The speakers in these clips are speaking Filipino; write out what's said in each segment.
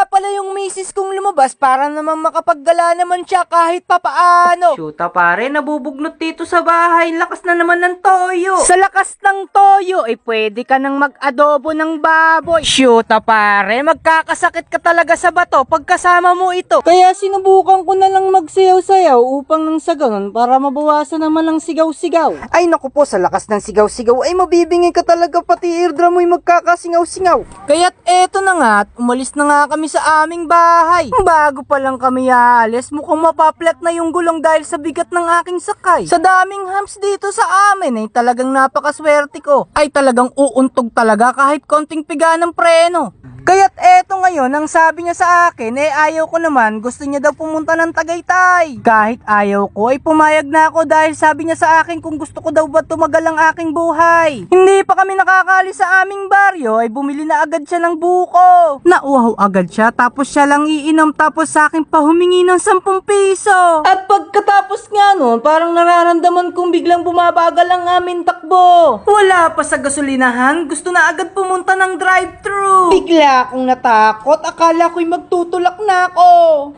nga pala yung misis kong lumabas para naman makapaggala naman siya kahit papaano. Shoota pare, nabubugnot dito sa bahay. Lakas na naman ng toyo. Sa lakas ng toyo, pwede ka nang mag-adobo ng baboy. Shoota pare, magkakasakit ka talaga sa bato pagkasama mo ito. Kaya sinubukan ko na lang magsayaw-sayaw upang nang sa ganun para mabawasan naman ang sigaw-sigaw. Ay naku po, sa lakas ng sigaw-sigaw ay mabibingi ka talaga, pati eardrum mo'y magkakasingaw-singaw. Kaya't eto na nga, at umalis na nga kami sa aming bahay. Bago pa lang kami aalis, mukhang mapaplat na yung gulong dahil sa bigat ng aking sakay. Sa daming hams dito sa amin ay talagang napakaswerte ko. Ay talagang uuntog talaga kahit konting piga ng preno. Kaya't eto ngayon, ang sabi niya sa akin, ayaw ko naman, gusto niya daw pumunta ng Tagaytay. Kahit ayaw ko, ay pumayag na ako dahil sabi niya sa akin kung gusto ko daw ba tumagal ang aking buhay. Hindi pa kami nakakali sa aming baryo, ay bumili na agad siya ng buko. Nauhaw agad siya, tapos siya lang iinom, tapos sa akin pa humingi ng 10 piso. At pagkatapos nga nun, parang nararamdaman kong biglang bumabagal ang aming takbo. Wala pa sa gasolinahan, gusto na agad pumunta ng drive-thru. Bigla akong natakot, akala ko'y magtutulak na ako.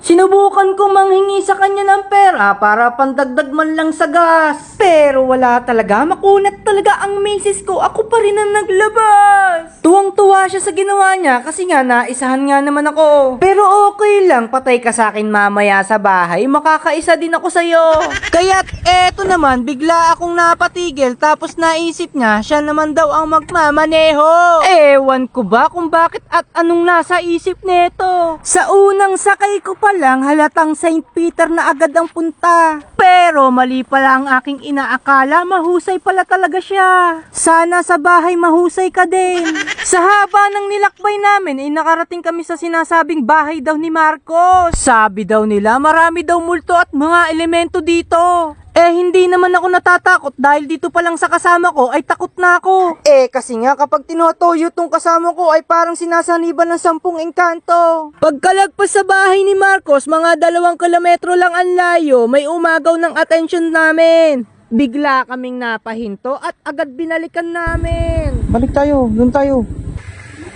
Sinubukan ko manghingi sa kanya ng pera para pandagdag man lang sa gas. Pero wala talaga, makunat talaga ang misis ko, ako pa rin ang naglabas. Tuwang-tuwa siya sa ginawa niya kasi nga naisahan nga naman ako. Pero okay lang, patay ka sa akin mamaya sa bahay, makakaisa din ako sa'yo. Kaya't eto naman, bigla akong napatigil tapos naisip niya, siya naman daw ang magmamaneho. Ewan ko ba kung bakit at anong nasa isip neto. Sa unang sakay ko pa lang, halatang St. Peter na agad ang punta. Pero mali pala ang aking inaakala, mahusay pala talaga siya. Sana sa bahay mahusay ka din. Sa haba ng nilakbay namin, nakarating kami sa sinasabing bahay daw ni Marcos. Sabi daw nila, marami daw multo at mga elemento dito. Hindi naman ako natatakot dahil dito pa lang sa kasama ko ay takot na ako. Kasi nga kapag tinotoyo tong kasama ko ay parang sinasaniban ng 10 engkanto. Pagkalagpas sa bahay ni Marcos, mga 2 kilometro lang ang layo, may umagaw ng atensyon namin. Bigla kaming napahinto at agad binalikan namin. Balik tayo, doon tayo.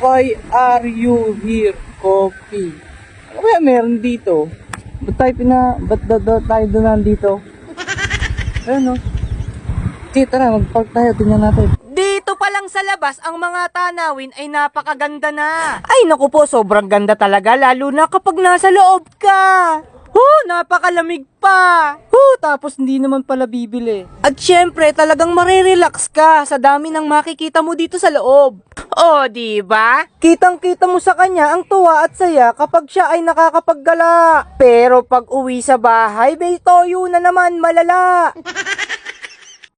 Why are you here, coffee? Ano kaya meron dito? Ba't tayo doon nandito? Ano? Sige, tara, mag-park tayo, tingnan natin. Dito pa lang sa labas, ang mga tanawin ay napakaganda na. Ay naku po, sobrang ganda talaga, lalo na kapag nasa loob ka. Napakalamig pa. Tapos hindi naman pala bibili. At syempre, talagang marirelax ka sa dami ng makikita mo dito sa loob. Diba? Kitang-kita mo sa kanya ang tuwa at saya kapag siya ay nakakapaggala. Pero pag uwi sa bahay, may toyo na naman malala.